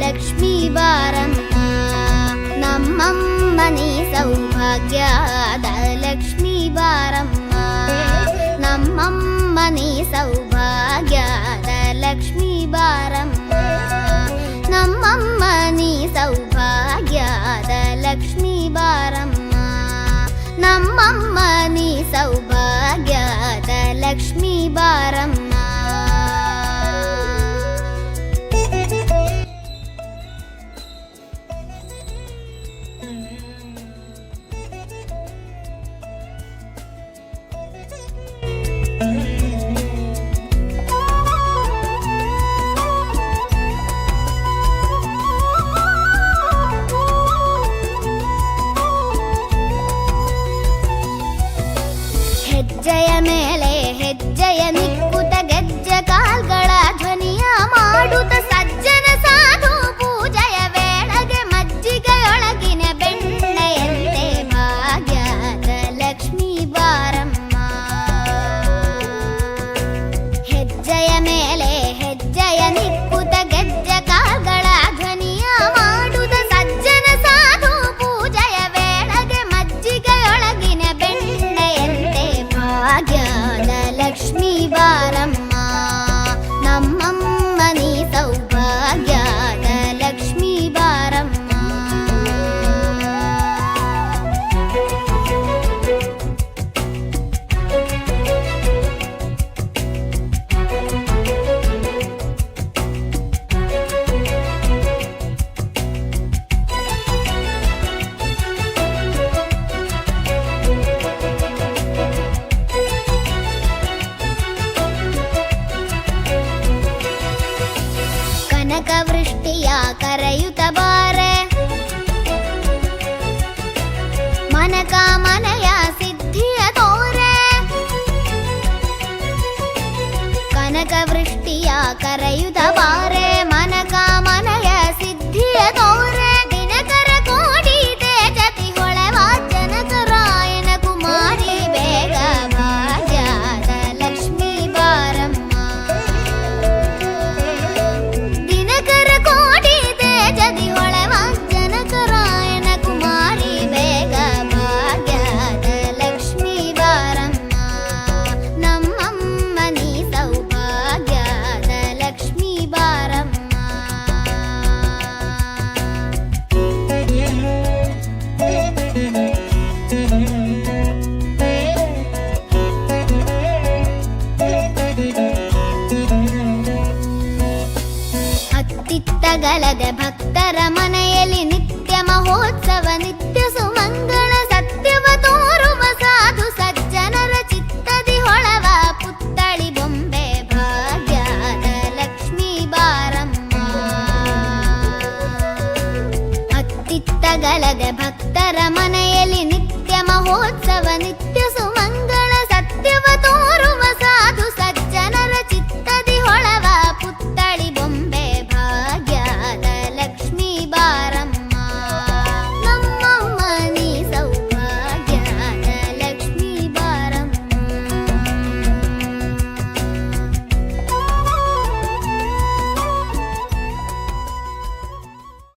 ಲಕ್ಷ್ಮೀ ಬಾರಮ್ಮ, ನಮ್ಮಮ್ಮ ನೀ ಸೌಭಾಗ್ಯದ ಲಕ್ಷ್ಮೀ ಬಾರಮ್ಮ, ನಮ್ಮಮ್ಮ ನೀ ಸೌಭಾಗ್ಯದ ಲಕ್ಷ್ಮೀ ಬಾರಮ್ಮ, ನಮ್ಮಮ್ಮ ನೀ ಸೌಭಾಗ್ಯದ ಲಕ್ಷ್ಮೀ ಬಾರಮ್ಮ, ನಮ್ಮಮ್ಮ ನೀ ಸೌಭಾಗ್ಯದ ಲಕ್ಷ್ಮೀ ಬಾರಮ್ಮ. ಹೆಜ್ಜೆಯ ಮೇಲೆ ಹೆಜ್ಜೆಯ ನಿಕ್ಕುತ ಗೆಜ್ಜೆ ಕಾಲ್ಗಳ ಧ್ವನಿಯ ಮಾಡುತ್ತ ಸಜ್ಜನ ಸಾಧು ಪೂಜೆಯ ವೇಳೆಗೆ ಮಜ್ಜಿಗೆಯೊಳಗಿನ ಬೆಣ್ಣೆಯಂತೆ ಭಾಗ್ಯದ ಲಕ್ಷ್ಮೀ ಬಾರಮ್ಮ, ಹೆಜ್ಜೆಯ ಮೇಲೆ ಹೆಜ್ಜೆಯ ನಿಕ್ಕುತ ಗೆಜ್ಜೆ ಕಾಲ್ಗಳ ಧ್ವನಿಯ ಮಾಡುತ್ತ ಸಜ್ಜನ ಸಾಧು ಪೂಜೆಯ ವೇಳೆಗೆ ಮಜ್ಜಿಗೆಯೊಳಗಿನ ಬೆಣ್ಣೆಯಂತೆ ಭಾಗ್ಯದ ಲಕ್ಷ್ಮೀ ಬಾರಮ್ಮ, ನಮ್ಮಮ್ಮ ನೀ ಸೌಭಾಗ್ಯದ ಲಕ್ಷ್ಮೀ ಬಾರಮ್ಮ. ಕನಕವೃಷ್ಟಿಯ ಕರೆಯುತ್ತ ಬಾರೆ, ಮನಕಾಮನೆಯ ಸಿದ್ಧಿಯ ತೋರೆ, ಕನಕವೃಷ್ಟಿಯ ಕರೆಯುತ್ತ ಬಾರೆ, ಮನಕಾಮನೆಯ ಸಿದ್ಧಿಯ ತೋರೆ, ದಿನಕರ ಕೋಟಿ ತೇಜತಿ ಹೊಳೆವ ಜನಕರಾಯನ ಕುಮಾರಿ ಬೇಗ ಭಾಗ್ಯದ ಲಕ್ಷ್ಮೀ ಬಾರಮ್ಮ, ದಿನಕರ ಕೋಟಿ ತೇಜದಿ ಹೊಳೆವ ಜನಕರಾಯನ ಕುಮಾರಿ ಬೇಗ ಭಾಗ್ಯದ ಲಕ್ಷ್ಮೀ ಬಾರಮ್ಮ, ನಮ್ಮಮ್ಮ ನೀ ಸೌಭಾಗ್ಯದ ಲಕ್ಷ್ಮೀ ಬಾರಮ್ಮ. ಅತ್ತಿತ್ತಗಲದೆ ಭಕ್ತರ ಮನೆಯಲ್ಲಿ ನಿತ್ಯ ಮಹೋತ್ಸವ ನಿತ್ಯ